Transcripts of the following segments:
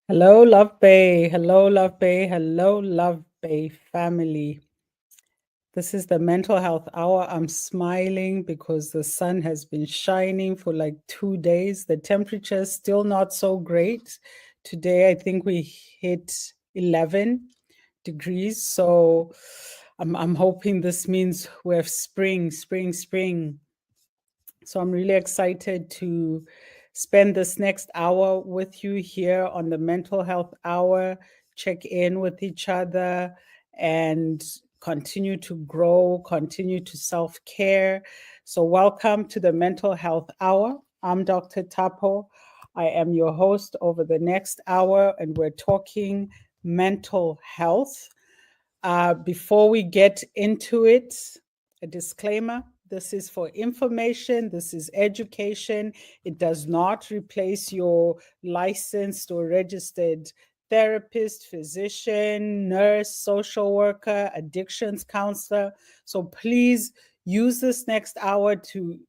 Hello, Love Bay. Hello, Love Bay. Hello, Love Bay family. This is the Mental Health Hour. I'm smiling because the sun has been shining for like 2 days. The temperature is still not so great. Today, I think we hit 11 degrees. So I'm hoping this means we have spring, spring, spring. So I'm really excited to spend this next hour with you here on the Mental Health Hour, check in with each other, and continue to grow, continue to self care. So, welcome to the Mental Health Hour. I'm Dr. Tapo. I am your host over the next hour, and we're talking mental health. Before we get into it, a disclaimer: this is for information, this is education. It does not replace your licensed or registered therapist, physician, nurse, social worker, addictions counselor. So please use this next hour to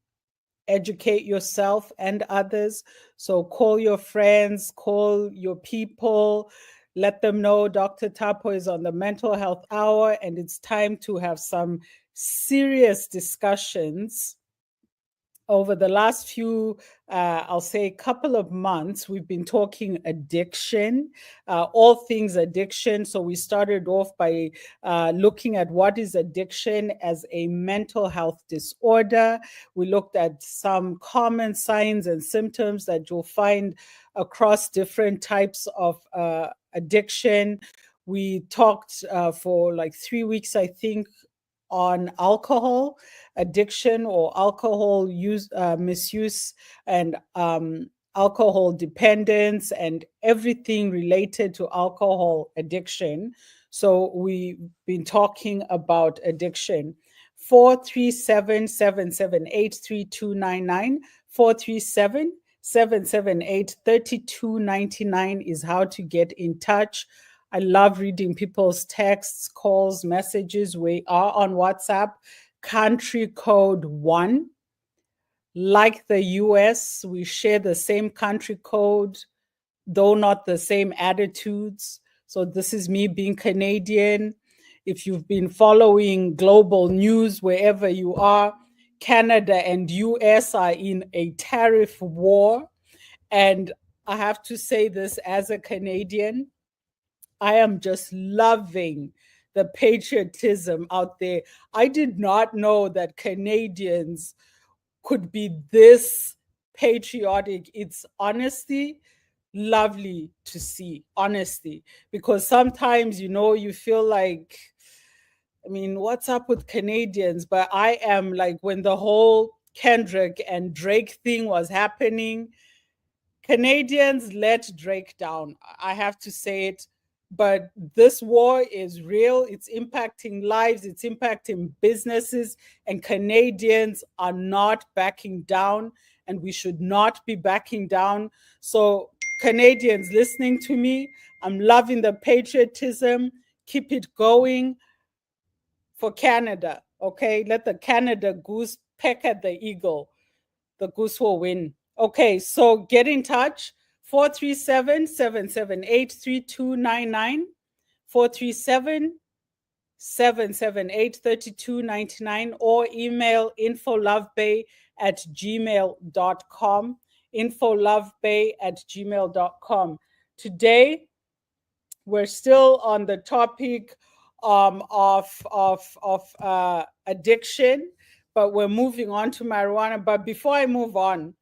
educate yourself and others. So call your friends, call your people, let them know Dr. Tapo is on the Mental Health Hour and it's time to have some serious discussions. Over the last few, I'll say, couple of months, we've been talking addiction, all things addiction. So we started off by looking at what is addiction as a mental health disorder. We looked at some common signs and symptoms that you'll find across different types of addiction. We talked for like 3 weeks, I think, on alcohol addiction or alcohol use, misuse, and alcohol dependence, and everything related to alcohol addiction. So we've been talking about addiction. 437-778-3299, 437-778-3299 is how to get in touch. I love reading people's texts, calls, messages. We are on WhatsApp, country code 1. Like the US, we share the same country code, though not the same attitudes. So this is me being Canadian. If you've been following global news wherever you are, Canada and US are in a tariff war. And I have to say this as a Canadian, I am just loving the patriotism out there. I did not know that Canadians could be this patriotic. It's honestly lovely to see, honestly, because sometimes, you feel like, I mean, what's up with Canadians? But I am like, when the whole Kendrick and Drake thing was happening, Canadians let Drake down. I have to say it. But this war is real. It's impacting lives, it's impacting businesses, and Canadians are not backing down, and we should not be backing down. So, Canadians listening to me, I'm loving the patriotism. Keep it going for Canada. Okay, let the Canada goose peck at the eagle. The goose will win. Okay, so get in touch. 437-778-3299, 437-778-3299, or email infolovebay@gmail.com, infolovebay@gmail.com. Today, we're still on the topic of addiction, but we're moving on to marijuana. But before I move on,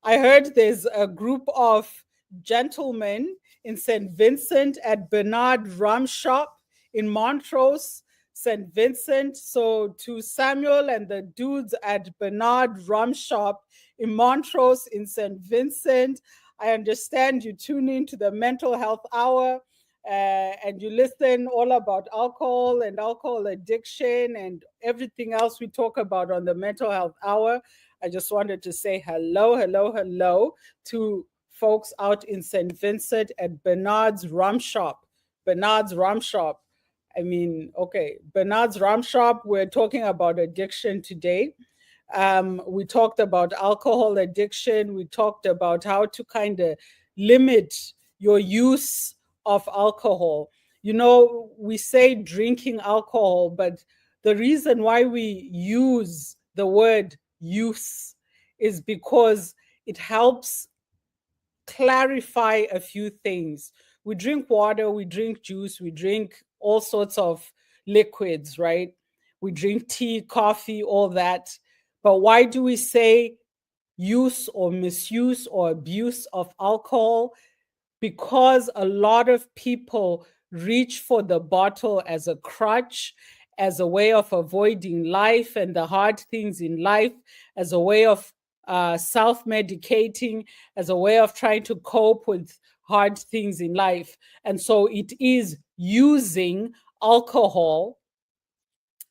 I heard there's a group of gentlemen in St. Vincent at Bernard Rum Shop in Montrose, St. Vincent. So to Samuel and the dudes at Bernard Rum Shop in Montrose in St. Vincent, I understand you tune in to the Mental Health Hour. And you listen all about alcohol and alcohol addiction and everything else we talk about on the Mental Health Hour. I just wanted to say hello, hello, hello to folks out in St. Vincent at Bernard's Rum Shop. Bernard's Rum Shop. I mean, okay, Bernard's Rum Shop, we're talking about addiction today. We talked about alcohol addiction. We talked about how to kind of limit your use of alcohol. You know, we say drinking alcohol, but the reason why we use the word use is because it helps clarify a few things. We drink water, we drink juice, we drink all sorts of liquids, right? We drink tea, coffee, all that. But why do we say use or misuse or abuse of alcohol? Because a lot of people reach for the bottle as a crutch, as a way of avoiding life and the hard things in life, as a way of self medicating, as a way of trying to cope with hard things in life. And so it is using alcohol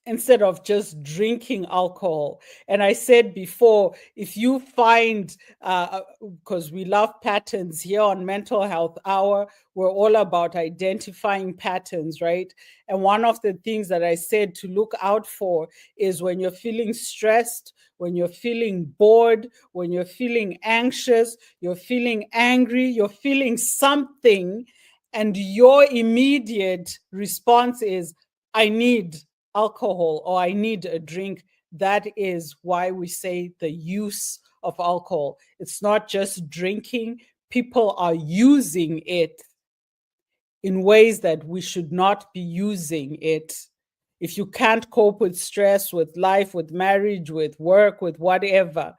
instead of just drinking alcohol. And I said before, if you find, because we love patterns here on Mental Health Hour, we're all about identifying patterns, right? And one of the things that I said to look out for is when you're feeling stressed, when you're feeling bored, when you're feeling anxious, you're feeling angry, you're feeling something, and your immediate response is, I need alcohol or I need a drink. That is why we say the use of alcohol. It's not just drinking, people are using it in ways that we should not be using it. If you can't cope with stress, with life, with marriage, with work, with whatever,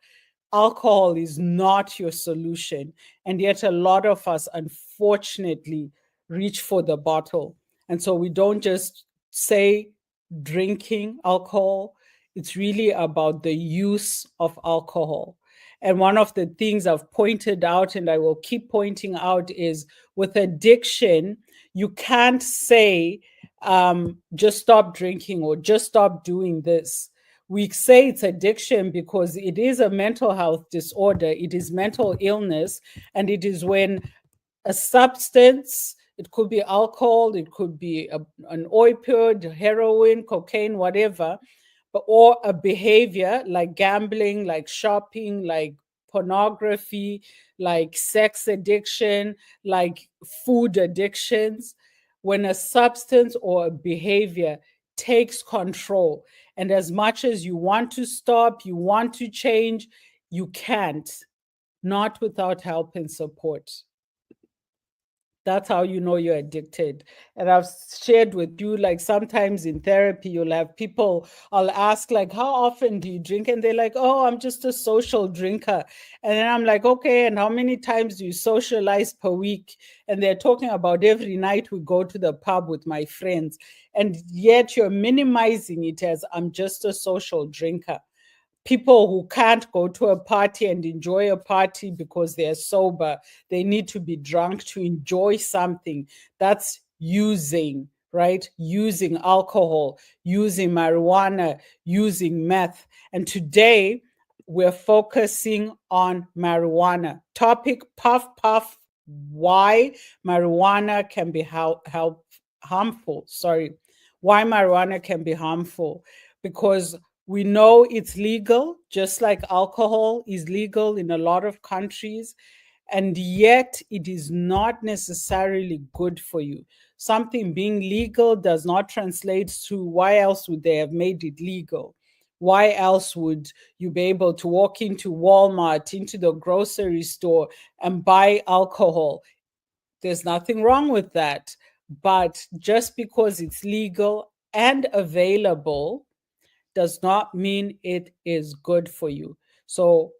alcohol is not your solution. And yet, a lot of us, unfortunately, reach for the bottle. And so we don't just say drinking alcohol, it's really about the use of alcohol. And one of the things I've pointed out, and I will keep pointing out, is with addiction, you can't say, just stop drinking or just stop doing this. We say it's addiction because it is a mental health disorder, it is mental illness, and it is when a substance, it could be alcohol, it could be an opioid, heroin, cocaine, whatever, but or a behavior like gambling, like shopping, like pornography, like sex addiction, like food addictions, when a substance or a behavior takes control. And as much as you want to stop, you want to change, you can't, not without help and support. That's how you know you're addicted. And I've shared with you, like sometimes in therapy, you'll have people, I'll ask, like, how often do you drink? And they're like, oh, I'm just a social drinker. And then I'm like, okay, and how many times do you socialize per week? And they're talking about every night we go to the pub with my friends. And yet you're minimizing it as I'm just a social drinker. People who can't go to a party and enjoy a party because they're sober, they need to be drunk to enjoy something. That's using, right? Using alcohol, using marijuana, using meth. And today we're focusing on marijuana. Topic: puff puff, why marijuana can be harmful. Sorry, why marijuana can be harmful. Because we know it's legal, just like alcohol is legal in a lot of countries, and yet it is not necessarily good for you. Something being legal does not translate to why else would they have made it legal? Why else would you be able to walk into Walmart, into the grocery store, and buy alcohol? There's nothing wrong with that. But just because it's legal and available does not mean it is good for you. So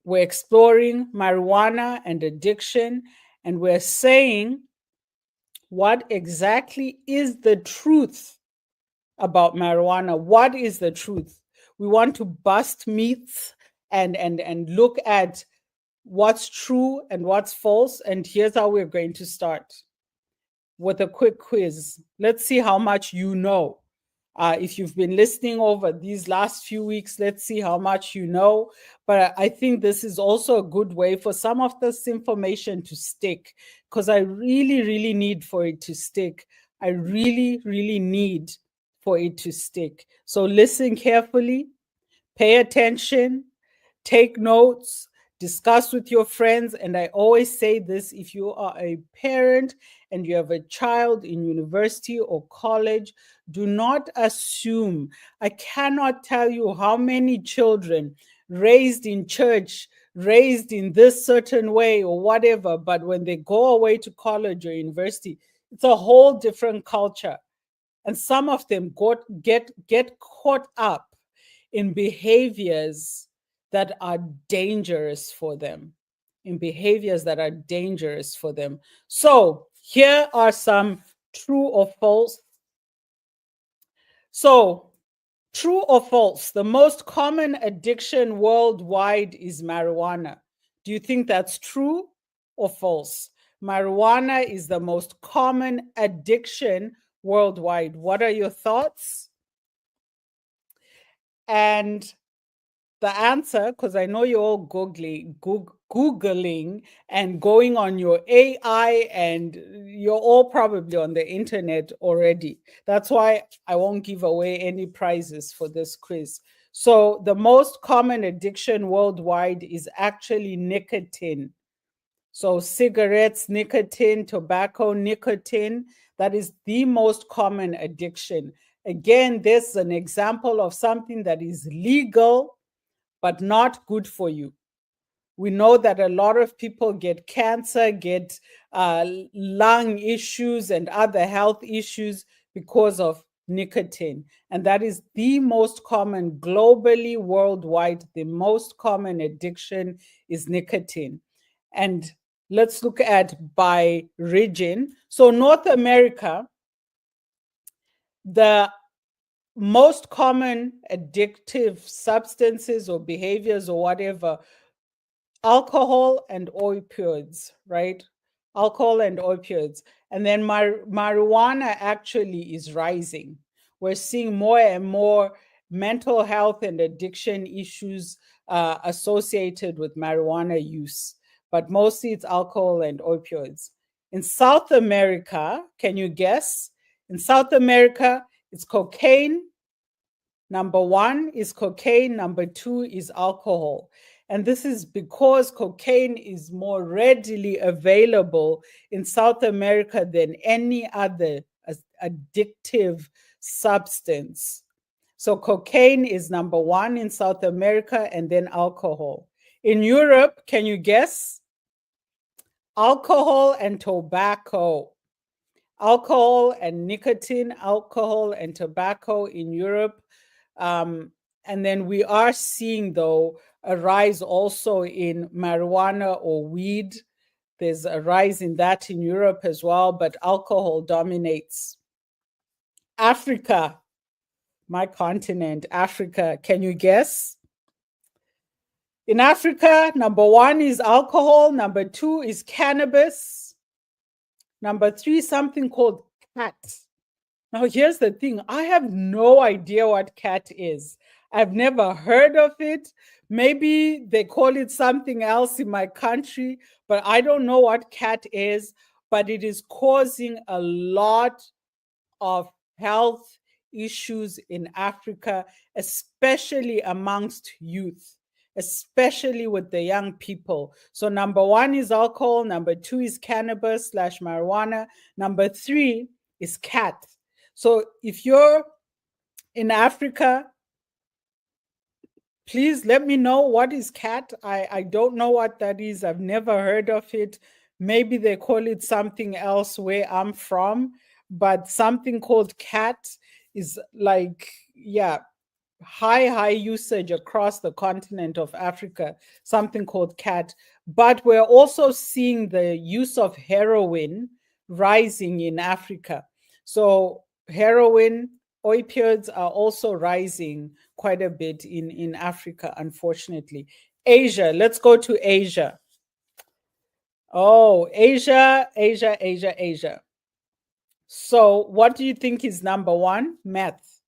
we're exploring marijuana and addiction, and we're saying what exactly is the truth about marijuana. What is the truth? We want to bust myths and look at what's true and what's false. And here's how we're going to start with a quick quiz. Let's see how much you know. If you've been listening over these last few weeks, let's see how much you know. But I think this is also a good way for some of this information to stick, because I really, really need for it to stick. I really, really need for it to stick. So listen carefully, pay attention, take notes, discuss with your friends. And I always say this: if you are a parent and you have a child in university or college, do not assume. I cannot tell you how many children raised in church, raised in this certain way or whatever, but when they go away to college or university, it's a whole different culture. And some of them get caught up in behaviors that are dangerous for them. In behaviors that are dangerous for them. So here are some true or false. So, true or false, the most common addiction worldwide is marijuana. Do you think that's true or false? Marijuana is the most common addiction worldwide. What are your thoughts? And the answer, because I know you're all Googling and going on your AI, and you're all probably on the internet already. That's why I won't give away any prizes for this quiz. So, the most common addiction worldwide is actually nicotine. So, cigarettes, nicotine, tobacco, nicotine, that is the most common addiction. Again, this is an example of something that is legal but not good for you. We know that a lot of people get cancer, get lung issues, and other health issues because of nicotine. And that is the most common globally, worldwide. The most common addiction is nicotine. And let's look at by region. So, North America, the most common addictive substances or behaviors or whatever, alcohol and opioids, right? Alcohol and opioids. And then marijuana actually is rising. We're seeing more and more mental health and addiction issues associated with marijuana use, but mostly it's alcohol and opioids. In South America, can you guess? In South America, it's cocaine. Number one is cocaine. Number two is alcohol. And this is because cocaine is more readily available in South America than any other addictive substance. So, cocaine is number one in South America, and then alcohol. In Europe, can you guess? Alcohol and tobacco. Alcohol and nicotine, alcohol and tobacco in Europe. And then we are seeing, though, a rise also in marijuana or weed. There's a rise in that in Europe as well, but alcohol dominates. Africa, my continent, Africa, can you guess? In Africa, number one is alcohol, number two is cannabis, number three, something called cat. Now, here's the thing. I have no idea what cat is. I've never heard of it. Maybe they call it something else in my country, but I don't know what cat is. But it is causing a lot of health issues in Africa, especially amongst youth, especially with the young people. So, number one is alcohol. Number two is cannabis / marijuana. Number three is cat. So if you're in Africa, please let me know what is cat. I don't know what that is. I've never heard of it. Maybe they call it something else where I'm from, but something called cat is like, yeah, high usage across the continent of Africa, something called cat. But we're also seeing the use of heroin rising in Africa. So heroin, opioids are also rising quite a bit in Africa, unfortunately. Asia, let's go to Asia. Oh, Asia. So what do you think is number one? Meth.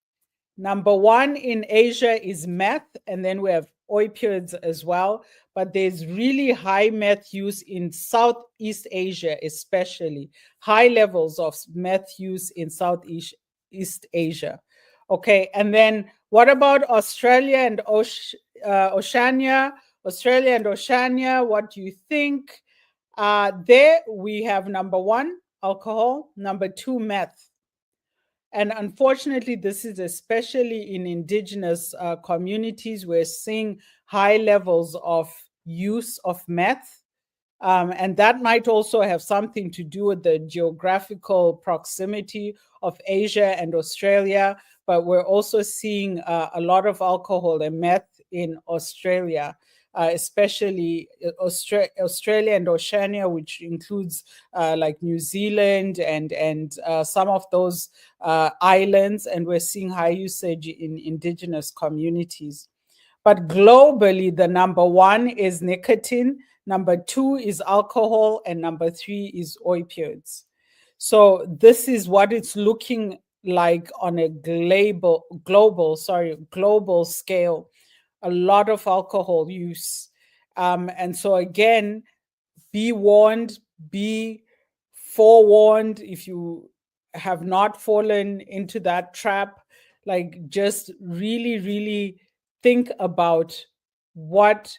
Number one in Asia is meth, and then we have opioids as well. But there's really high meth use in Southeast Asia, especially high levels of meth use in Southeast Asia. Okay, and then what about Australia and Oceania? Australia and Oceania, what do you think? There we have number one, alcohol, number two, meth. And unfortunately, this is especially in indigenous communities. We're seeing high levels of use of meth. And that might also have something to do with the geographical proximity of Asia and Australia. But we're also seeing a lot of alcohol and meth in Australia, especially Australia and Oceania, which includes like New Zealand and some of those islands. And we're seeing high usage in indigenous communities. But globally, the number one is nicotine, number two is alcohol, and number three is opioids. So this is what it's looking like on a global scale. A lot of alcohol use. And so again, be warned, be forewarned if you have not fallen into that trap. Like, just really, really think about what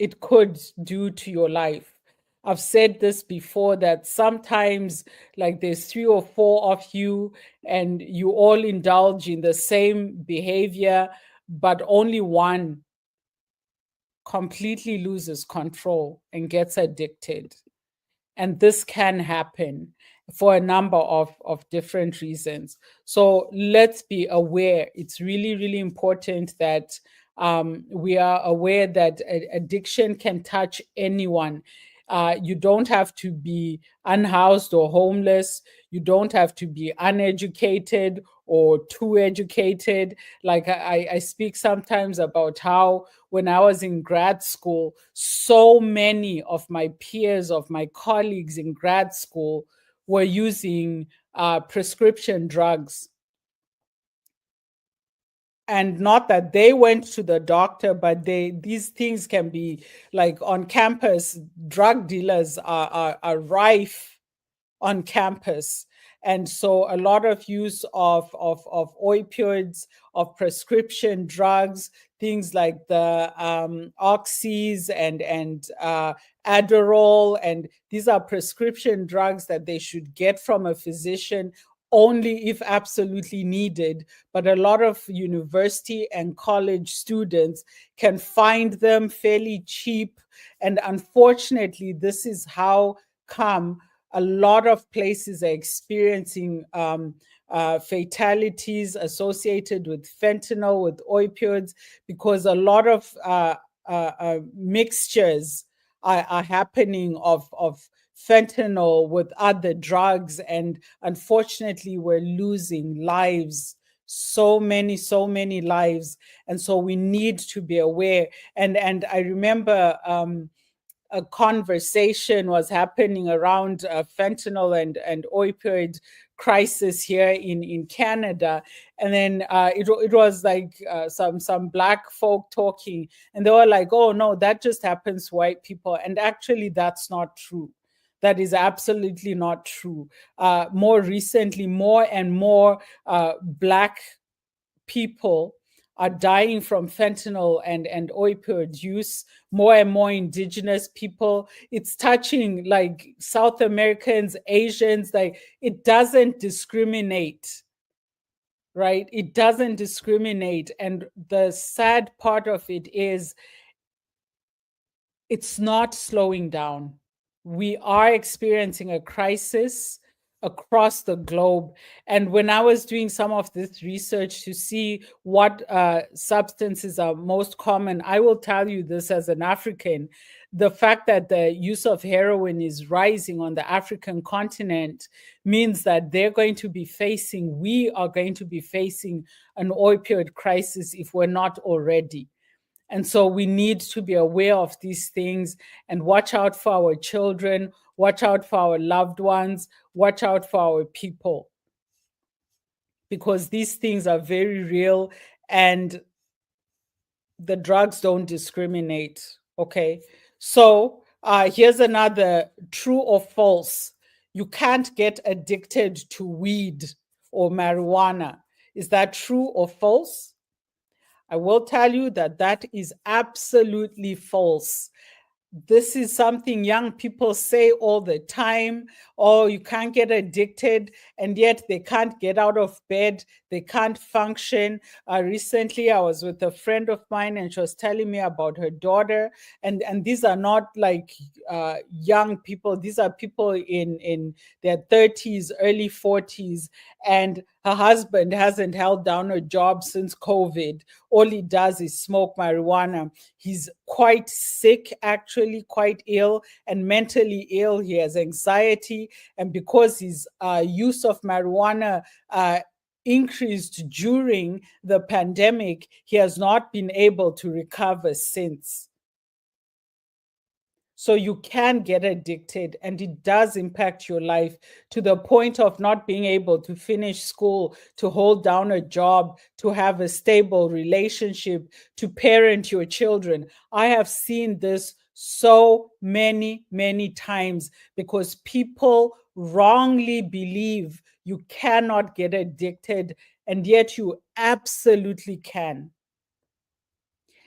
it could do to your life. I've said this before that sometimes, like, there's three or four of you, and you all indulge in the same behavior, but only one completely loses control and gets addicted. And this can happen for a number of different reasons. So let's be aware. It's really, really important that we are aware that addiction can touch anyone. You don't have to be unhoused or homeless. You don't have to be uneducated or too educated. Like, I speak sometimes about how when I was in grad school, so many of my peers, of my colleagues in grad school, were using prescription drugs. And not that they went to the doctor, but these things can be like on campus. Drug dealers are rife on campus. And so a lot of use of opioids, of prescription drugs, things like the oxys and Adderall. And these are prescription drugs that they should get from a physician only if absolutely needed. But a lot of university and college students can find them fairly cheap. And unfortunately, this is how come a lot of places are experiencing fatalities associated with fentanyl, with opioids, because a lot of mixtures are happening of fentanyl with other drugs. And unfortunately, we're losing lives, so many lives. And so we need to be aware. And I remember a conversation was happening around fentanyl and opioid crisis here in Canada. And then it was like some black folk talking, and they were like, oh no, that just happens to white people. And actually, that's not true. That is absolutely not true. More recently, more and more black people are dying from fentanyl and opioid use, more and more indigenous people. It's touching like South Americans, Asians. Like, it doesn't discriminate, right? It doesn't discriminate. And the sad part of it is it's not slowing down. We are experiencing a crisis across the globe. And when I was doing some of this research to see what substances are most common, I will tell you this as an African: the fact that the use of heroin is rising on the African continent means that we are going to be facing an opioid crisis if we're not already. And so we need to be aware of these things and watch out for our children, watch out for our loved ones, watch out for our people, because these things are very real and the drugs don't discriminate. Okay. So here's another: true or false. You can't get addicted to weed or marijuana. Is that true or false? I will tell you that that is absolutely false. This is something young people say all the time. Oh, you can't get addicted, and yet they can't get out of bed, they can't function. Recently I was with a friend of mine, and she was telling me about her daughter, and these are not like young people, these are people in their 30s, early 40s, and her husband hasn't held down a job since COVID. All he does is smoke marijuana. He's quite sick, actually, quite ill and mentally ill. He has anxiety. And because his use of marijuana increased during the pandemic, he has not been able to recover since. So you can get addicted, and it does impact your life to the point of not being able to finish school, to hold down a job, to have a stable relationship, to parent your children. I have seen this so many, many times because people wrongly believe you cannot get addicted, and yet you absolutely can.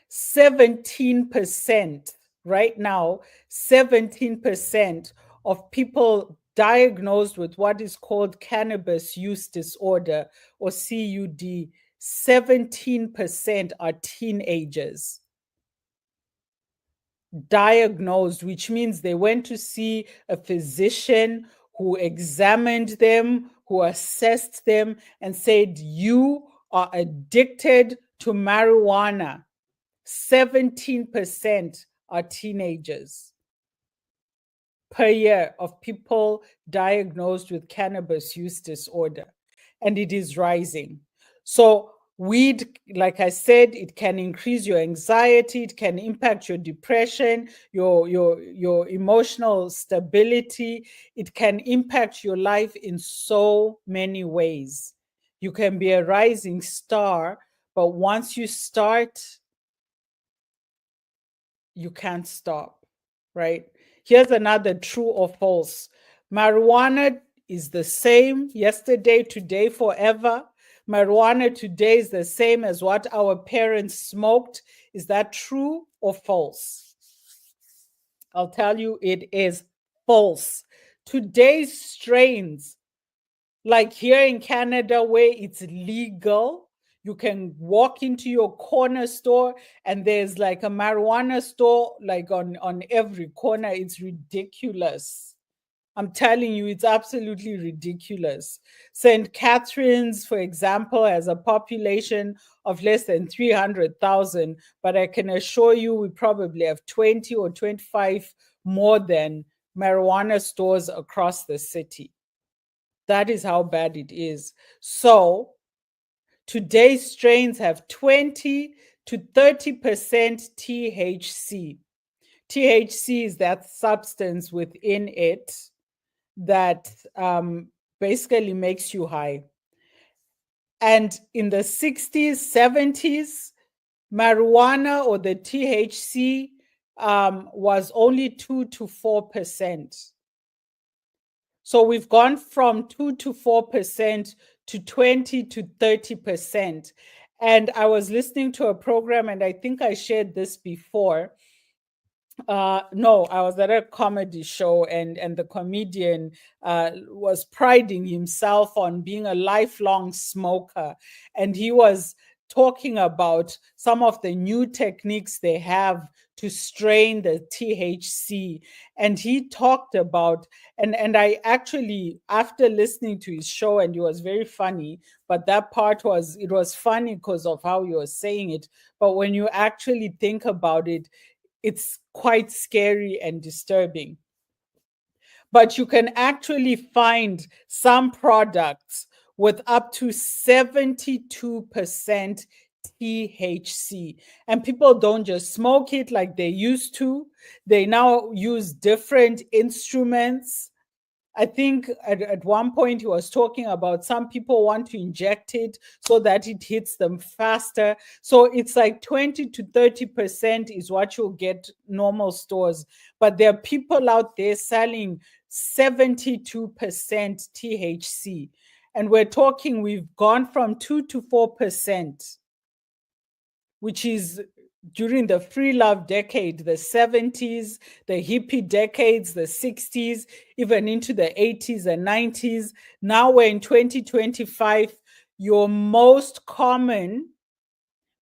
17% right now, 17% of people diagnosed with what is called cannabis use disorder or CUD, 17% are teenagers diagnosed, which means they went to see a physician who examined them, who assessed them, and said, "You are addicted to marijuana." 17% are teenagers per year of people diagnosed with cannabis use disorder, and it is rising. So, weed, like I said, it can increase your anxiety, it can impact your depression, your emotional stability, it can impact your life in so many ways. You can be a rising star, but once you start, you can't stop, right? Here's another true or false. Marijuana is the same yesterday, today, forever. Marijuana today is the same as what our parents smoked. Is that true or false? I'll tell you it is false. Today's strains, like here in Canada, where it's legal, you can walk into your corner store and there's like a marijuana store like on every corner. It's ridiculous. I'm telling you, it's absolutely ridiculous. St. Catharines, for example, has a population of less than 300,000, but I can assure you we probably have 20 or 25 more than marijuana stores across the city. That is how bad it is. So today's strains have 20 to 30% THC. THC is that substance within it that basically makes you high. And in the 60s, 70s, marijuana or the THC was only 2 to 4%. So we've gone from 2 to 4% to 20 to 30%. And I was listening to a program, and I think I shared this before. No, I was at a comedy show, and the comedian was priding himself on being a lifelong smoker, and he was talking about some of the new techniques they have to strain the THC. And he talked about, and I actually, after listening to his show, and it was very funny, but that part was, it was funny because of how you were saying it. But when you actually think about it, it's quite scary and disturbing. But you can actually find some products with up to 72% THC. And people don't just smoke it like they used to, they now use different instruments. I think at one point he was talking about some people want to inject it so that it hits them faster. So it's like 20 to 30% is what you'll get normal stores. But there are people out there selling 72% THC. And we're talking, we've gone from 2 to 4%. which is during the free love decade, the 70s, the hippie decades, the 60s, even into the 80s and 90s. Now we're in 2025. Your most common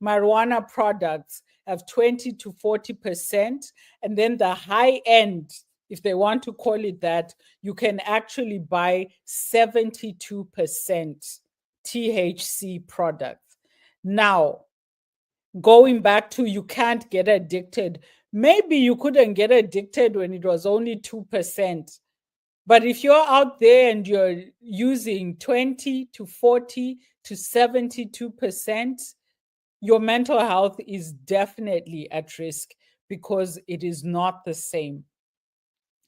marijuana products have 20 to 40%. And then the high end, if they want to call it that, you can actually buy 72% THC products. Now, going back to you can't get addicted. Maybe you couldn't get addicted when it was only 2%. But if you're out there and you're using 20 to 40 to 72%, your mental health is definitely at risk because it is not the same.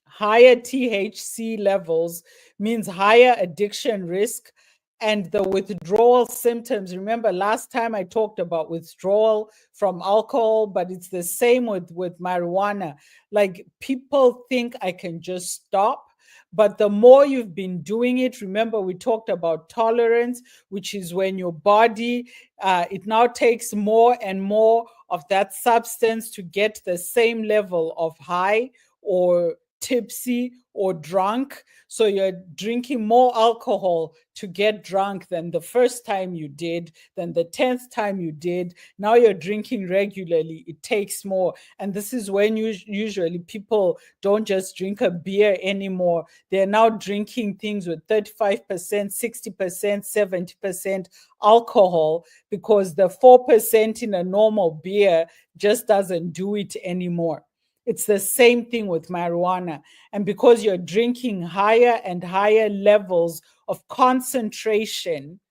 Higher THC levels means higher addiction risk and the withdrawal symptoms. Remember, last time I talked about withdrawal from alcohol, but it's the same with marijuana. Like people think I can just stop. But the more you've been doing it, remember we talked about tolerance, which is when your body, it now takes more and more of that substance to get the same level of high or tipsy or drunk. So you're drinking more alcohol to get drunk than the first time you did, than the 10th time you did. Now you're drinking regularly. It takes more. And this is when usually people don't just drink a beer anymore. They're now drinking things with 35%, 60%, 70% alcohol because the 4% in a normal beer just doesn't do it anymore. It's the same thing with marijuana. And because you're drinking higher and higher levels of concentration,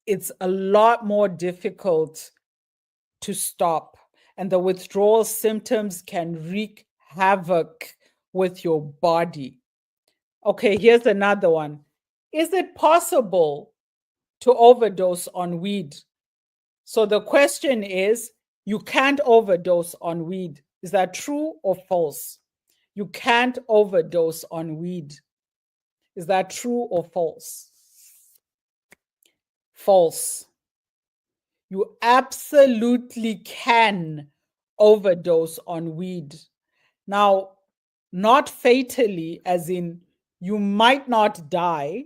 it's a lot more difficult to stop. And the withdrawal symptoms can wreak havoc with your body. Okay, here's another one. Is it possible to overdose on weed? So the question is, you can't overdose on weed. Is that true or false? You can't overdose on weed. Is that true or false? False. You absolutely can overdose on weed. Now, not fatally, as in you might not die,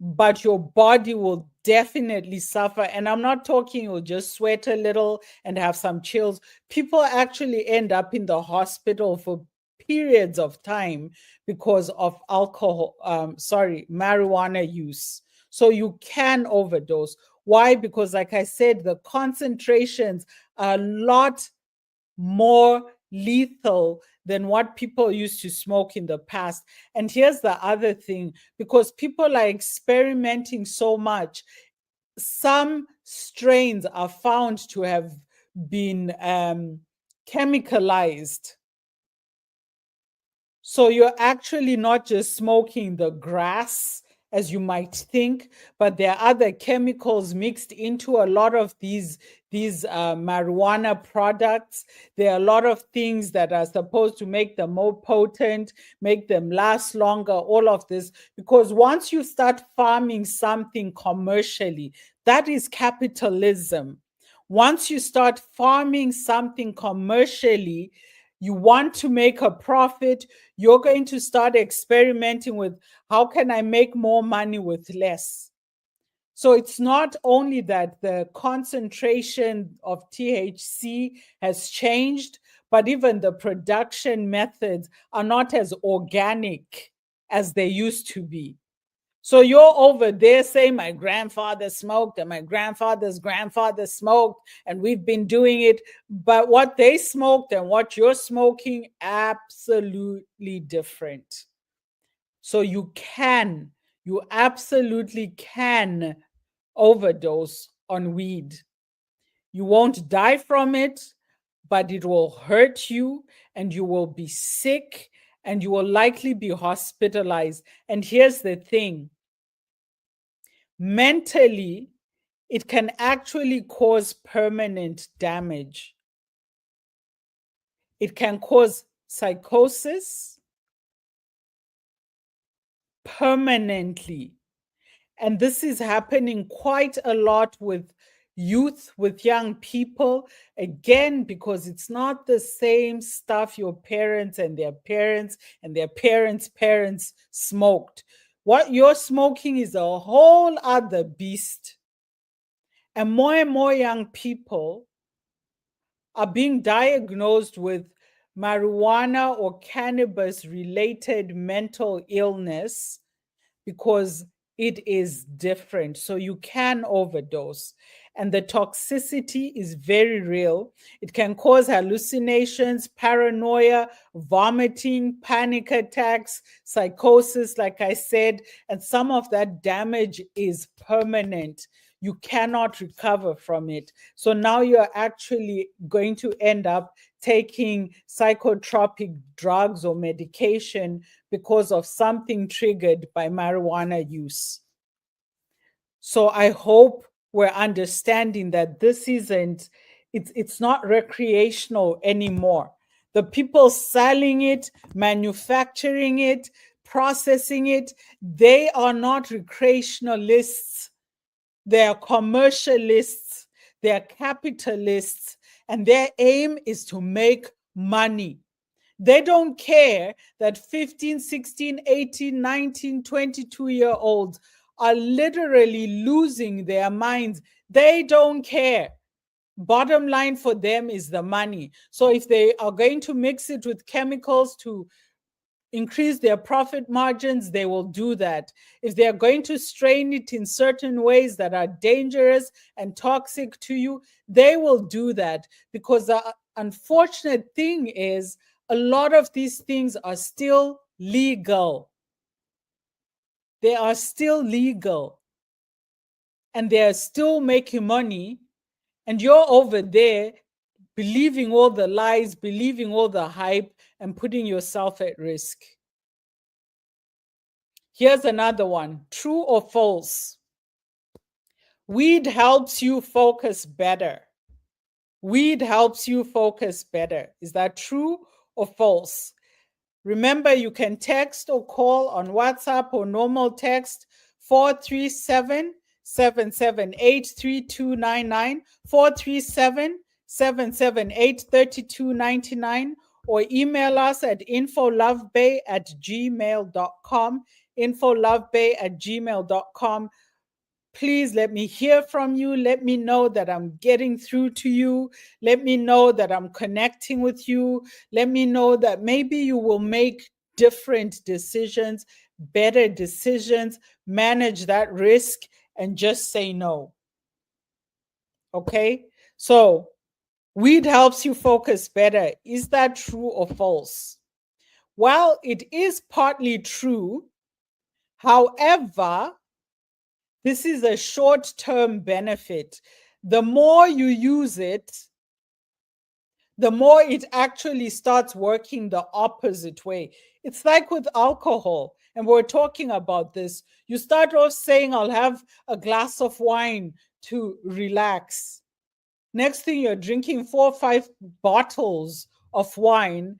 but your body will definitely suffer. And I'm not talking you'll just sweat a little and have some chills. People actually end up in the hospital for periods of time because of marijuana use. So you can overdose. Why? Because, like I said, the concentrations are a lot more lethal than what people used to smoke in the past. And here's the other thing, because people are experimenting so much, some strains are found to have been chemicalized. So you're actually not just smoking the grass as you might think, but there are other chemicals mixed into a lot of these marijuana products. There are a lot of things that are supposed to make them more potent, make them last longer, all of this. Because once you start farming something commercially, that is capitalism. Once you start farming something commercially, you want to make a profit, you're going to start experimenting with how can I make more money with less. So it's not only that the concentration of THC has changed, but even the production methods are not as organic as they used to be. So you're over there saying, my grandfather smoked and my grandfather's grandfather smoked, and we've been doing it. But what they smoked and what you're smoking, absolutely different. So you absolutely can overdose on weed. You won't die from it, but it will hurt you and you will be sick and you will likely be hospitalized. And here's the thing. Mentally, it can actually cause permanent damage. It can cause psychosis permanently. And this is happening quite a lot with youth, with young people, again, because it's not the same stuff your parents and their parents and their parents' parents smoked. What you're smoking is a whole other beast. And more young people are being diagnosed with marijuana or cannabis related mental illness because it is different. So you can overdose. And the toxicity is very real. It can cause hallucinations, paranoia, vomiting, panic attacks, psychosis, like I said, and some of that damage is permanent. You cannot recover from it. So now you're actually going to end up taking psychotropic drugs or medication because of something triggered by marijuana use. So I hope we're understanding that this isn't, it's not recreational anymore. The people selling it, manufacturing it, processing it, they are not recreationalists. They are commercialists, they are capitalists, and their aim is to make money. They don't care that 15, 16, 18, 19, 22-year-olds are literally losing their minds. They don't care. Bottom line for them is the money. So if they are going to mix it with chemicals to increase their profit margins, they will do that. If they are going to strain it in certain ways that are dangerous and toxic to you, they will do that. Because the unfortunate thing is, a lot of these things are still legal. They are still legal. And they are still making money. And you're over there believing all the lies, believing all the hype, and putting yourself at risk. Here's another one. True or false? Weed helps you focus better. Weed helps you focus better. Is that true or false? Remember, you can text or call on WhatsApp or normal text 437 778 3299, 437 778 3299, or email us at infolovebay@gmail.com, infolovebay@gmail.com. Please let me hear from you. Let me know that I'm getting through to you. Let me know that I'm connecting with you. Let me know that maybe you will make different decisions, better decisions, manage that risk, and just say no. Okay? So, weed helps you focus better. Is that true or false? Well, it is partly true. However, this is a short-term benefit. The more you use it, the more it actually starts working the opposite way. It's like with alcohol, and we're talking about this. You start off saying, I'll have a glass of wine to relax. Next thing, you're drinking 4 or 5 bottles of wine,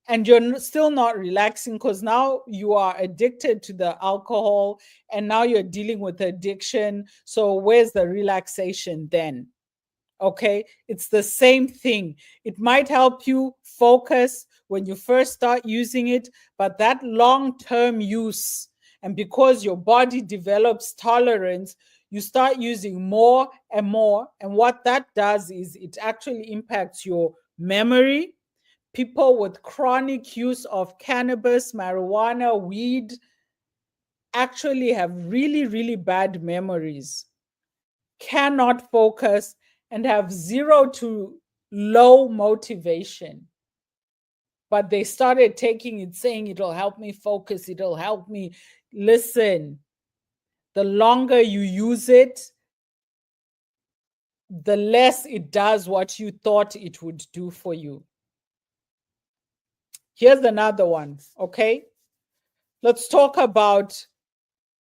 and you're still not relaxing because now you are addicted to the alcohol, and now you're dealing with addiction. So where's the relaxation then? Okay, it's the same thing. It might help you focus when you first start using it, but that long-term use, and because your body develops tolerance, you start using more and more. And what that does is it actually impacts your memory. People with chronic use of cannabis, marijuana, weed actually have really, really bad memories, cannot focus, and have zero to low motivation. But they started taking it, saying it'll help me focus, it'll help me. Listen, the longer you use it, the less it does what you thought it would do for you. Here's another one, okay? Let's talk about,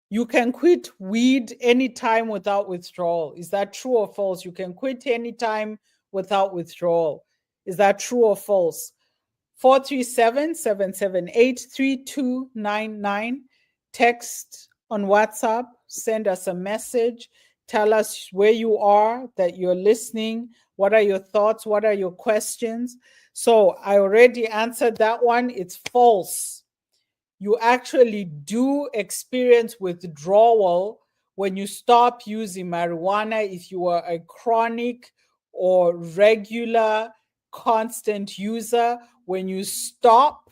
you can quit weed anytime without withdrawal. Is that true or false? You can quit anytime without withdrawal. Is that true or false? 437 778 3299. Text on WhatsApp, send us a message, tell us where you are, that you're listening. What are your thoughts? What are your questions? So I already answered that one. It's false. You actually do experience withdrawal when you stop using marijuana if you are a chronic or regular constant user. When you stop,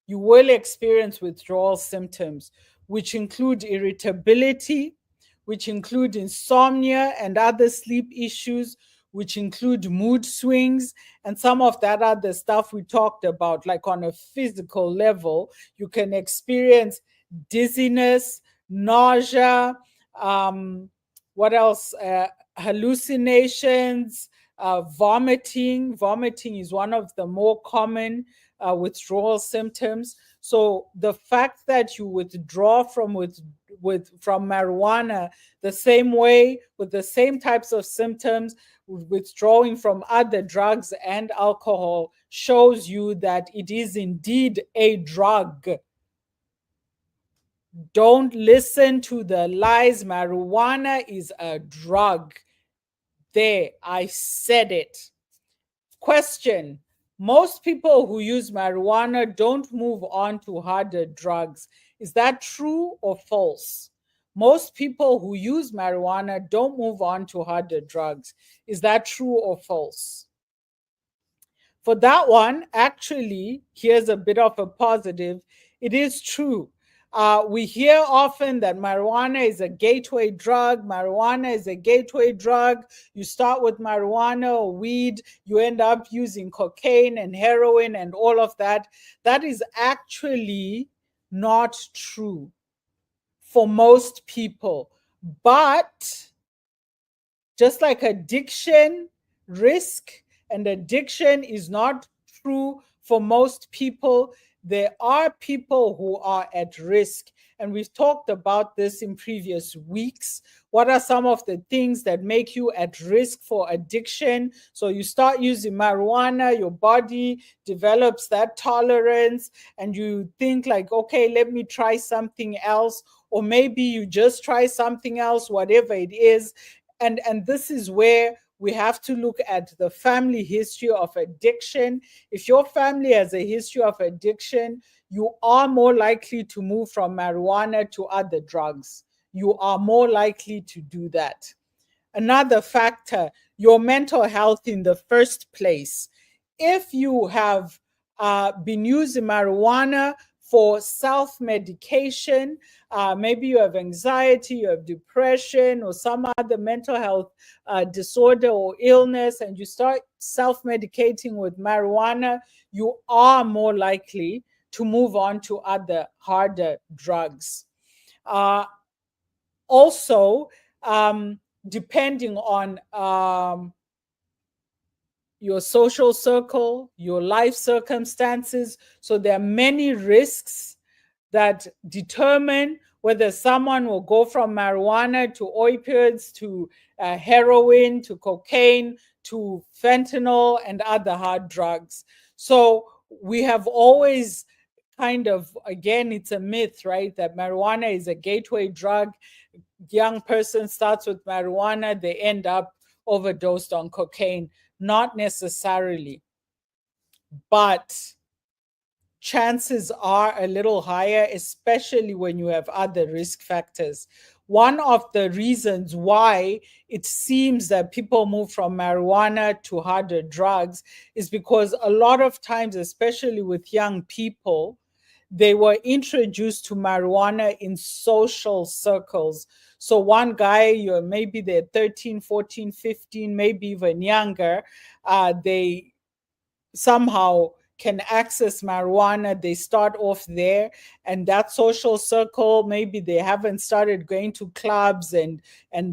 you will experience withdrawal symptoms, which include irritability, which include insomnia and other sleep issues, which include mood swings, and some of that other stuff we talked about. Like on a physical level, you can experience dizziness, nausea, what else? Hallucinations, vomiting. Vomiting is one of the more common withdrawal symptoms. So the fact that you withdraw from marijuana the same way, with the same types of symptoms, withdrawing from other drugs and alcohol, shows you that it is indeed a drug. Don't listen to the lies. Marijuana is a drug. There, I said it. Question: most people who use marijuana don't move on to harder drugs. Is that true or false? Most people who use marijuana don't move on to harder drugs. Is that true or false? For that one, actually, here's a bit of a positive. It is true. We hear often that marijuana is a gateway drug. Marijuana is a gateway drug. You start with marijuana or weed, you end up using cocaine and heroin and all of that. That is actually not true for most people. But just like addiction, risk and addiction is not true for most people. There are people who are at risk. And we've talked about this in previous weeks. What are some of the things that make you at risk for addiction? So you start using marijuana, your body develops that tolerance, and you think like, okay, let me try something else. Or maybe you just try something else, whatever it is. And this is where we have to look at the family history of addiction. If your family has a history of addiction, you are more likely to move from marijuana to other drugs. You are more likely to do that. Another factor, your mental health in the first place. If you have been using marijuana for self-medication, maybe you have anxiety, you have depression, or some other mental health disorder or illness, and you start self-medicating with marijuana, you are more likely to move on to other harder drugs. Also, depending on your social circle, your life circumstances. So there are many risks that determine whether someone will go from marijuana to opioids to heroin to cocaine to fentanyl and other hard drugs. So we have always kind of, again, it's a myth, right? That marijuana is a gateway drug. Young person starts with marijuana, they end up overdosed on cocaine. Not necessarily, but chances are a little higher, especially when you have other risk factors. One of the reasons why it seems that people move from marijuana to harder drugs is because a lot of times, especially with young people, they were introduced to marijuana in social circles. So one guy, maybe they're 13, 14, 15, maybe even younger, they somehow can access marijuana. They start off there, and that social circle, maybe they haven't started going to clubs and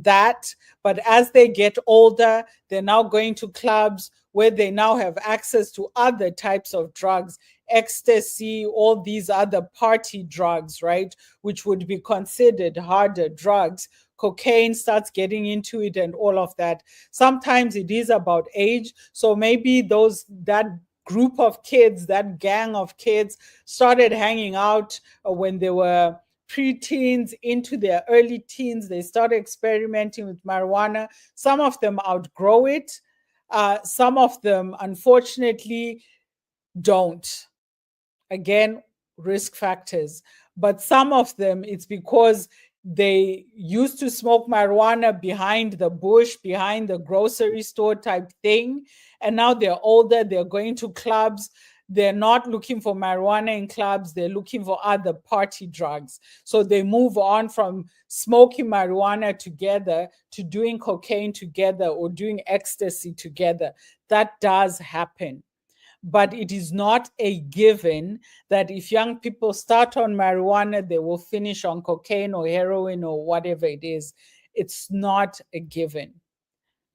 that, but as they get older, they're now going to clubs where they now have access to other types of drugs, ecstasy, all these other party drugs, right, which would be considered harder drugs. Cocaine starts getting into it and all of that. Sometimes it is about age. So maybe that group of kids, that gang of kids started hanging out when they were preteens into their early teens, they start experimenting with marijuana. Some of them outgrow it. Some of them, unfortunately, don't. Again, risk factors. But some of them, it's because they used to smoke marijuana behind the bush, behind the grocery store type thing. And now they're older, they're going to clubs. They're not looking for marijuana in clubs, they're looking for other party drugs. So they move on from smoking marijuana together to doing cocaine together or doing ecstasy together. That does happen. But it is not a given that if young people start on marijuana, they will finish on cocaine or heroin or whatever it is. It's not a given.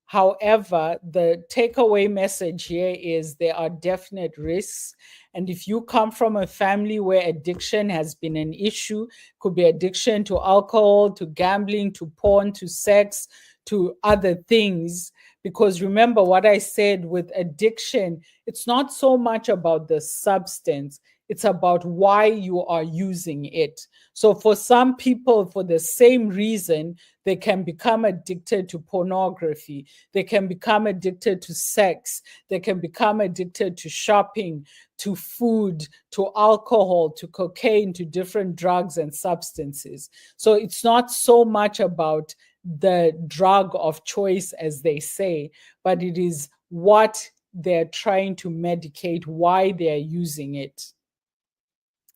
However, the takeaway message here is there are definite risks. And if you come from a family where addiction has been an issue, could be addiction to alcohol, to gambling, to porn, to sex, to other things. Because remember what I said with addiction, it's not so much about the substance, it's about why you are using it. So for some people, for the same reason, they can become addicted to pornography. They can become addicted to sex. They can become addicted to shopping, to food, to alcohol, to cocaine, to different drugs and substances. So it's not so much about the drug of choice, as they say, but it is what they're trying to medicate, why they're using it.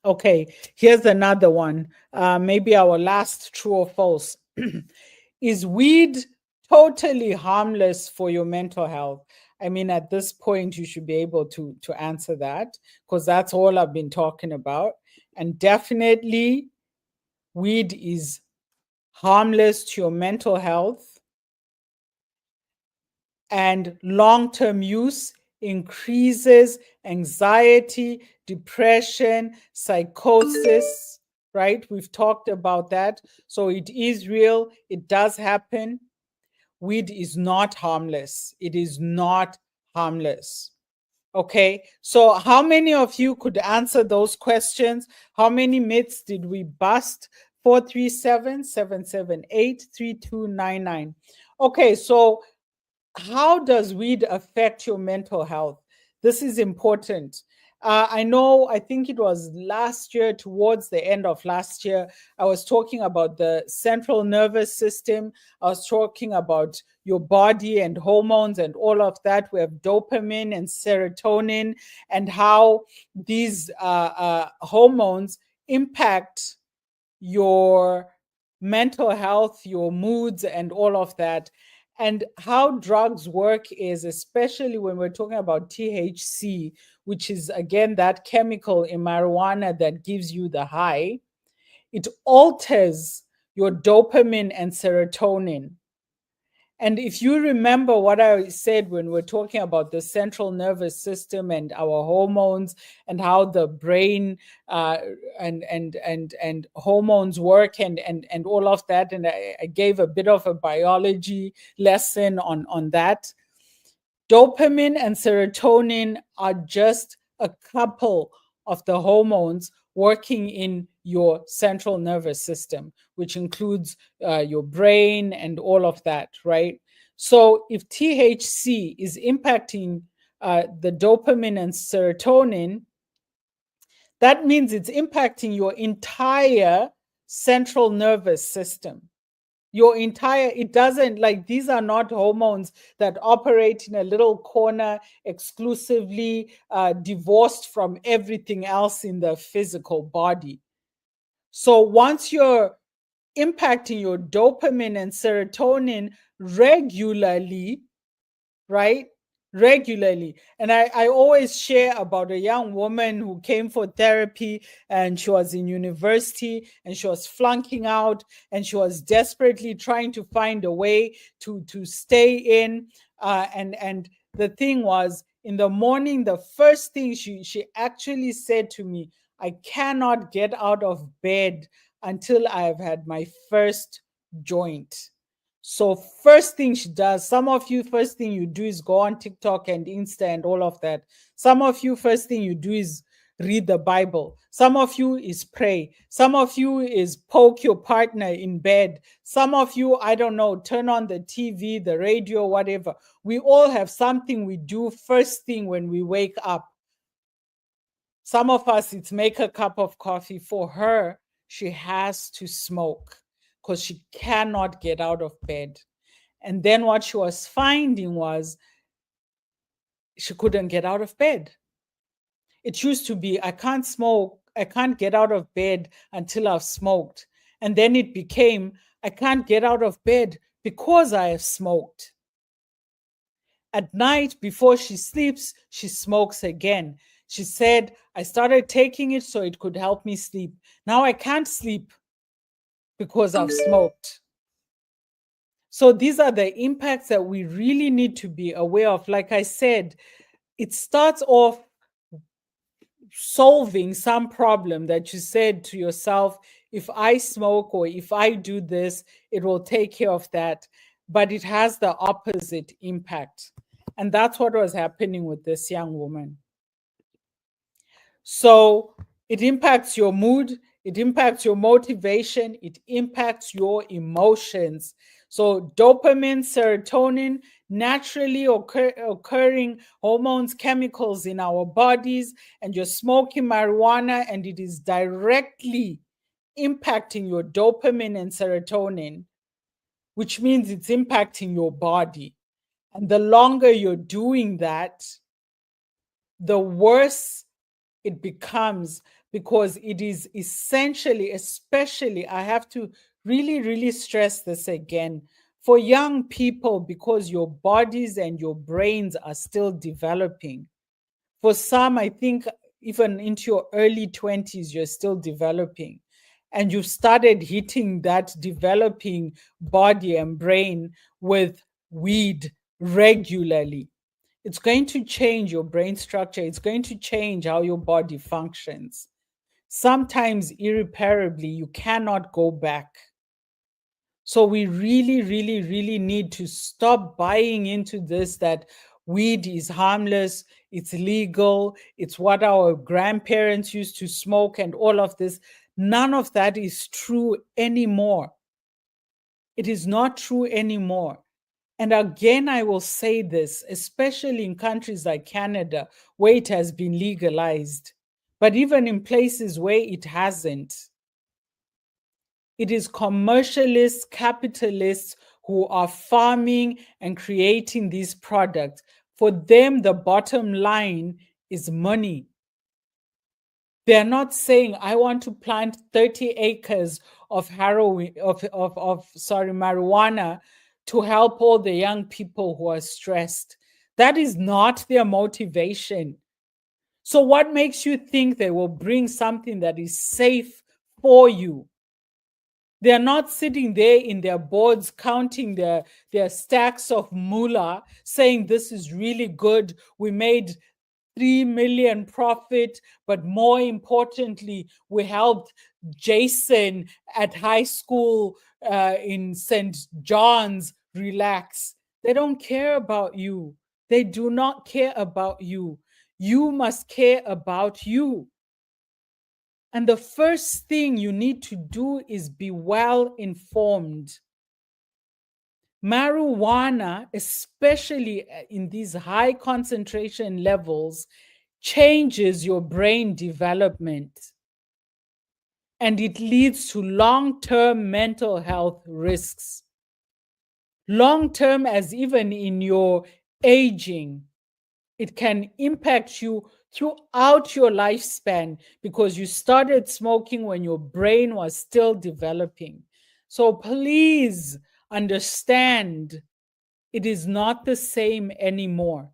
Okay, here's another one. Maybe our last true or false. Is weed totally harmless for your mental health? I mean, at this point, you should be able to answer that because that's all I've been talking about. And definitely, weed is harmless to your mental health, and long-term use increases anxiety, depression, psychosis, right? We've talked about that. So it is real, it does happen. Weed is not harmless. It is not harmless. Okay, so how many of you could answer those questions? How many myths did we bust? 437-778-3299. Okay, so how does weed affect your mental health? This is important. I know, I think it was last year, towards the end of last year, I was talking about the central nervous system. I was talking about your body and hormones and all of that. We have dopamine and serotonin, and how these hormones impact your mental health, your moods, and all of that. And how drugs work is, especially when we're talking about THC, which is again that chemical in marijuana that gives you the high, it alters your dopamine and serotonin. And if you remember what I said when we're talking about the central nervous system and our hormones and how the brain and hormones work and all of that, and I gave a bit of a biology lesson on that. Dopamine and serotonin are just a couple of the hormones working in your central nervous system, which includes your brain and all of that, right? So if THC is impacting the dopamine and serotonin, that means it's impacting your entire central nervous system. Your entire, it doesn't, like, these are not hormones that operate in a little corner exclusively divorced from everything else in the physical body. So once you're impacting your dopamine and serotonin regularly, right? Regularly. And I always share about a young woman who came for therapy, and she was in university and she was flunking out, and she was desperately trying to find a way to stay in. And the thing was, in the morning, the first thing she actually said to me, I cannot get out of bed until I've had my first joint. So first thing she does, some of you, first thing you do is go on TikTok and Insta and all of that. Some of you, first thing you do is read the Bible. Some of you is pray. Some of you is poke your partner in bed. Some of you, I don't know, turn on the TV, the radio, whatever. We all have something we do first thing when we wake up. Some of us, it's make a cup of coffee. For her, she has to smoke because she cannot get out of bed. And then what she was finding was she couldn't get out of bed. It used to be, I can't smoke, I can't get out of bed until I've smoked. And then it became, I can't get out of bed because I have smoked. At night, before she sleeps, she smokes again. She said, I started taking it so it could help me sleep. Now I can't sleep because I've smoked. So these are the impacts that we really need to be aware of. Like I said, it starts off solving some problem that you said to yourself, if I smoke or if I do this, it will take care of that. But it has the opposite impact. And that's what was happening with this young woman. So it impacts your mood, it impacts your motivation, it impacts your emotions. So dopamine, serotonin, naturally occurring hormones, chemicals in our bodies, and you're smoking marijuana and it is directly impacting your dopamine and serotonin, which means it's impacting your body. And the longer you're doing that, the worse it becomes, because it is essentially, especially, I have to really, really stress this again, for young people, because your bodies and your brains are still developing. For some, I think even into your early 20s, you're still developing. And you've started hitting that developing body and brain with weed regularly. It's going to change your brain structure. It's going to change how your body functions. Sometimes irreparably, you cannot go back. So we really, really, really need to stop buying into this that weed is harmless, it's legal, it's what our grandparents used to smoke and all of this. None of that is true anymore. It is not true anymore. And again, I will say this, especially in countries like Canada, where it has been legalized, but even in places where it hasn't, it is commercialists, capitalists who are farming and creating these products. For them, the bottom line is money. They're not saying, I want to plant 30 acres of marijuana to help all the young people who are stressed. That is not their motivation. So what makes you think they will bring something that is safe for you? They're not sitting there in their boards counting their stacks of moolah, saying this is really good. We made 3 million profit, but more importantly, we helped Jason at high school in St. John's relax. They don't care about you. They do not care about you. You must care about you. And the first thing you need to do is be well informed. Marijuana, especially in these high concentration levels, changes your brain development. And it leads to long-term mental health risks. Long-term, as even in your aging, it can impact you throughout your lifespan because you started smoking when your brain was still developing. So please understand, it is not the same anymore.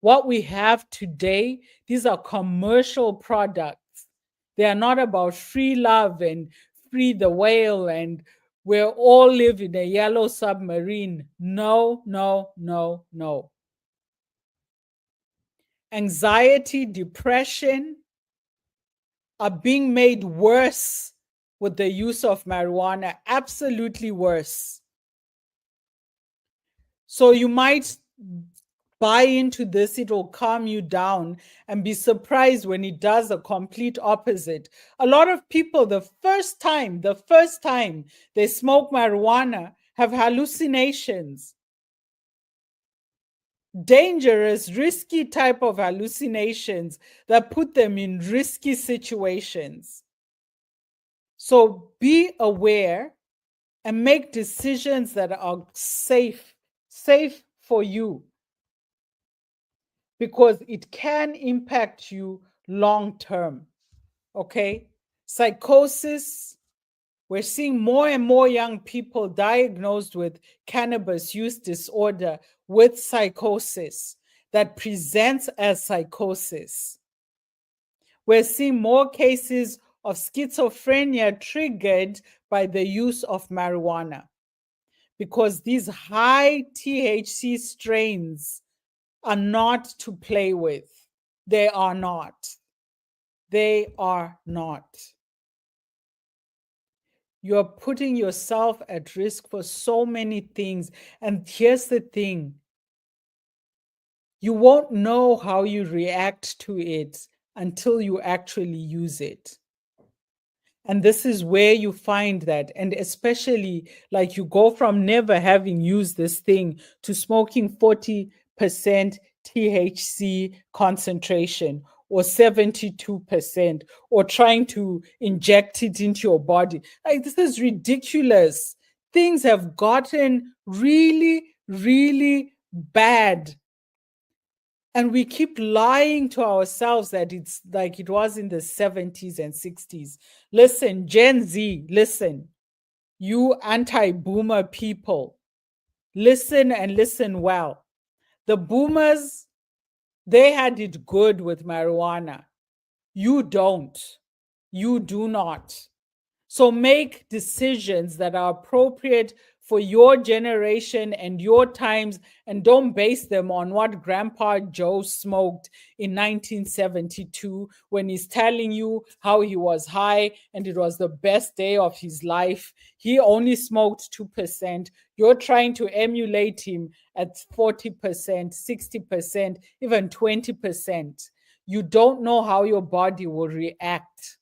What we have today, these are commercial products. They are not about free love and free the whale and we all live in a yellow submarine. No, no, no, no. Anxiety, depression are being made worse with the use of marijuana, absolutely worse. So you might buy into this, it will calm you down, and be surprised when it does a complete opposite. A lot of people, the first time they smoke marijuana, have hallucinations. Dangerous, risky type of hallucinations that put them in risky situations. So be aware and make decisions that are safe for you, because it can impact you long term. Okay? Psychosis. We're seeing more and more young people diagnosed with cannabis use disorder with psychosis that presents as psychosis. We're seeing more cases of schizophrenia triggered by the use of marijuana, because these high THC strains are not to play with. They are not. They are not. You're putting yourself at risk for so many things. And here's the thing, you won't know how you react to it until you actually use it. And this is where you find that. And especially, like, you go from never having used this thing to smoking 40% THC concentration, or 72%, or trying to inject it into your body. Like, this is ridiculous. Things have gotten really, really bad. And we keep lying to ourselves that it's like it was in the 70s and 60s. Listen, Gen Z, listen, you anti-boomer people, listen and listen well. The boomers, they had it good with marijuana. You don't. You do not. So make decisions that are appropriate for your generation and your times, and don't base them on what Grandpa Joe smoked in 1972 when he's telling you how he was high and it was the best day of his life. He only smoked 2%. You're trying to emulate him at 40%, 60%, even 20%. You don't know how your body will react.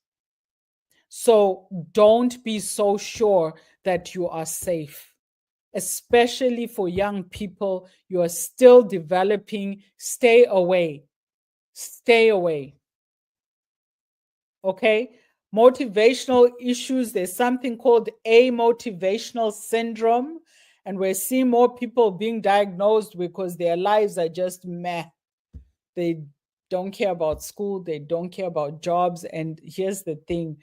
So don't be so sure that you are safe, especially for young people. You are still developing. Stay away. Stay away. Okay? Motivational issues. There's something called amotivational syndrome. And we're seeing more people being diagnosed because their lives are just meh. They don't care about school. They don't care about jobs. And here's the thing,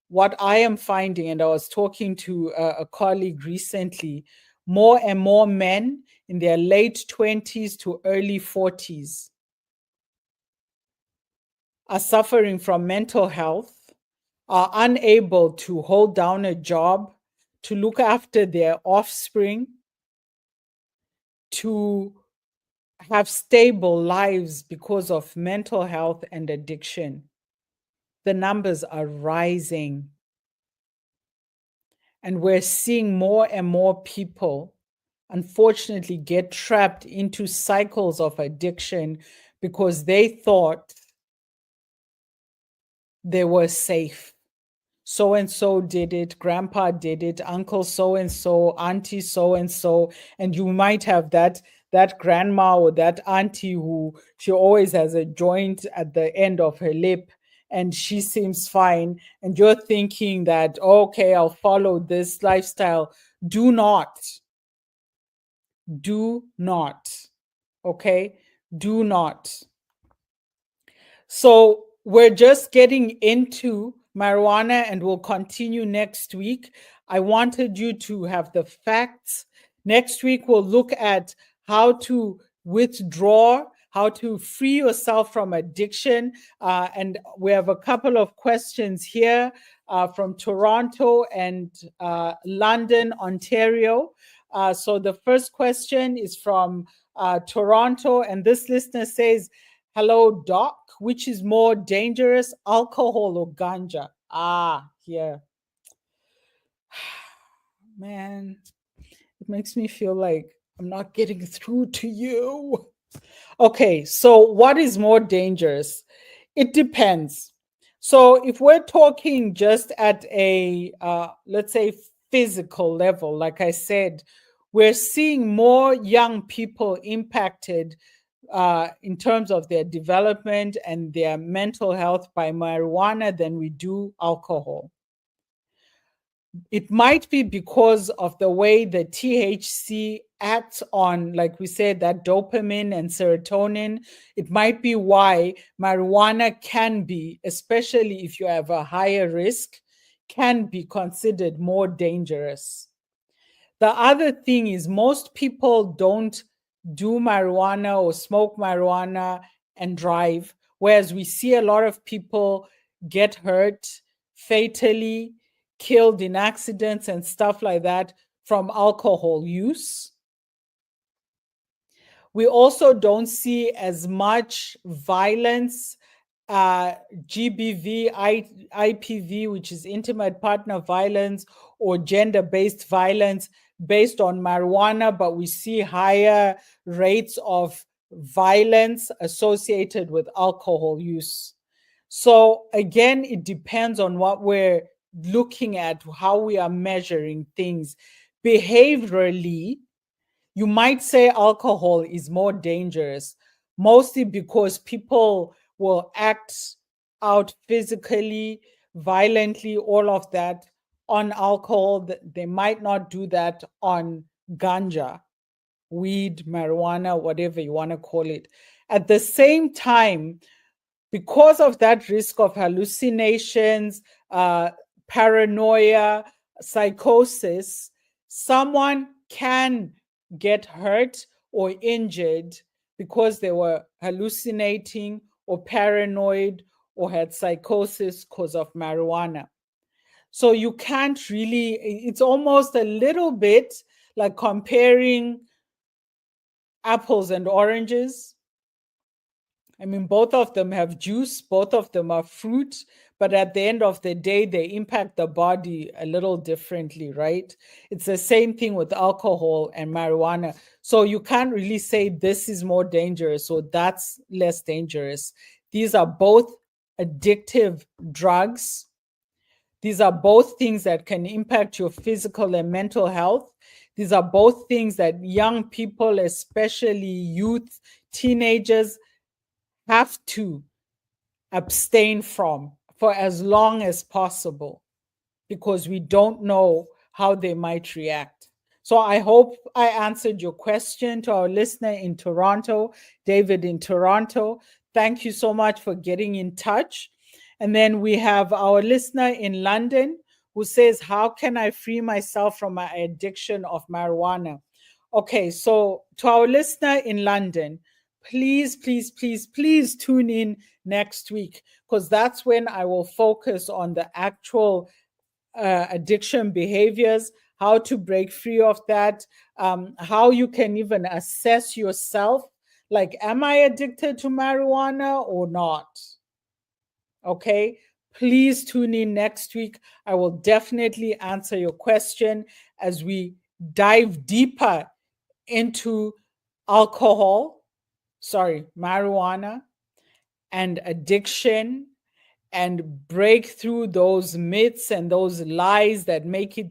what I am finding, and I was talking to a colleague recently, more and more men in their late 20s to early 40s are suffering from mental health, are unable to hold down a job, to look after their offspring, to have stable lives because of mental health and addiction. The numbers are rising. And we're seeing more and more people, unfortunately, get trapped into cycles of addiction because they thought they were safe. So and so did it, grandpa did it, uncle so and so, auntie so and so, and you might have that grandma or that auntie who she always has a joint at the end of her lip and she seems fine, and you're thinking that, okay, I'll follow this lifestyle. Do not. Do not. Okay? Do not. So we're just getting into marijuana and we'll continue next week. I wanted you to have the facts. Next week, we'll look at how to withdraw, how to free yourself from addiction. And we have a couple of questions here from Toronto and London, Ontario. So the first question is from Toronto, and this listener says, "Hello, doc. Which is more dangerous, alcohol or ganja?" Yeah. Man, it makes me feel like I'm not getting through to you. Okay, so what is more dangerous? It depends. So if we're talking just at a, let's say, physical level, like I said, we're seeing more young people impacted in terms of their development and their mental health by marijuana than we do alcohol. It might be because of the way the THC acts on, like we said, that dopamine and serotonin. It might be why marijuana can be, especially if you have a higher risk, can be considered more dangerous. The other thing is, most people don't do marijuana or smoke marijuana and drive, whereas we see a lot of people get hurt fatally, killed in accidents and stuff like that from alcohol use. We also don't see as much violence, GBV, IPV, which is intimate partner violence, or gender based violence based on marijuana, but we see higher rates of violence associated with alcohol use. So, again, it depends on what we're looking at, how we are measuring things. Behaviorally, you might say alcohol is more dangerous, mostly because people will act out physically, violently, all of that on alcohol. They might not do that on ganja, weed, marijuana, whatever you want to call it. At the same time, because of that risk of hallucinations, paranoia, psychosis, someone can get hurt or injured because they were hallucinating or paranoid or had psychosis because of marijuana. So you can't really, it's almost a little bit like comparing apples and oranges. I mean, both of them have juice, both of them are fruit, but at the end of the day, they impact the body a little differently, right? It's the same thing with alcohol and marijuana. So you can't really say this is more dangerous or that's less dangerous. These are both addictive drugs. These are both things that can impact your physical and mental health. These are both things that young people, especially youth, teenagers, have to abstain from for as long as possible because we don't know how they might react. So I hope I answered your question. To our listener in Toronto, David in Toronto, thank you so much for getting in touch. And then we have our listener in London who says, how can I free myself from my addiction of marijuana? Okay, so to our listener in London, please, please, please, please tune in next week because that's when I will focus on the actual addiction behaviors, how to break free of that, how you can even assess yourself. Like, am I addicted to marijuana or not? Okay, please tune in next week. I will definitely answer your question as we dive deeper into marijuana, and addiction, and break through those myths and those lies that make it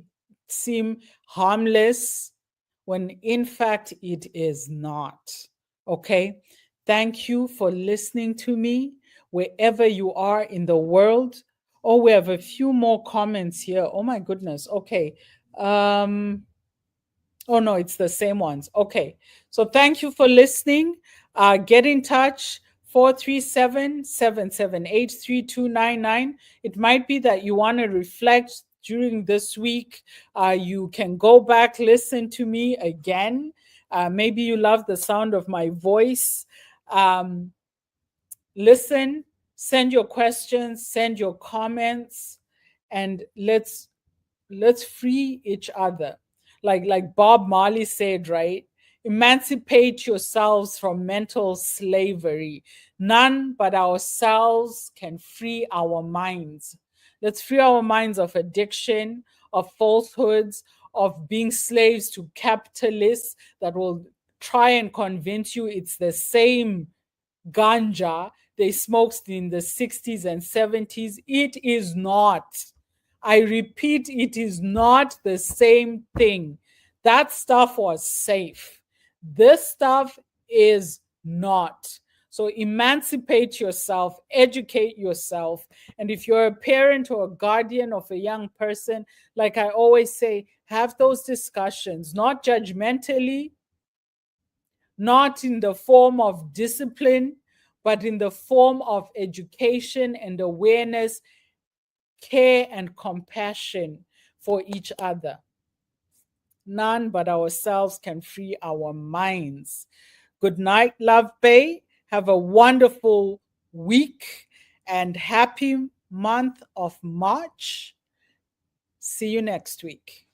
seem harmless when in fact it is not. Okay? Thank you for listening to me wherever you are in the world. Oh, we have a few more comments here. Oh my goodness. Okay. Oh no, it's the same ones. Okay. So thank you for listening. Get in touch. 437-778-3299. It might be that you want to reflect during this week. You can go back, listen to me again. Maybe you love the sound of my voice. Listen, send your questions, send your comments, and let's free each other. Like Bob Marley said, right? Emancipate yourselves from mental slavery. None but ourselves can free our minds. Let's free our minds of addiction, of falsehoods, of being slaves to capitalists that will try and convince you it's the same ganja they smoked in the 60s and 70s. It is not. I repeat, it is not the same thing. That stuff was safe. This stuff is not. So emancipate yourself, educate yourself. And if you're a parent or a guardian of a young person, like I always say, have those discussions, not judgmentally, not in the form of discipline, but in the form of education and awareness, care and compassion for each other. None but ourselves can free our minds. Good night, Love Bay. Have a wonderful week and happy month of March. See you next week.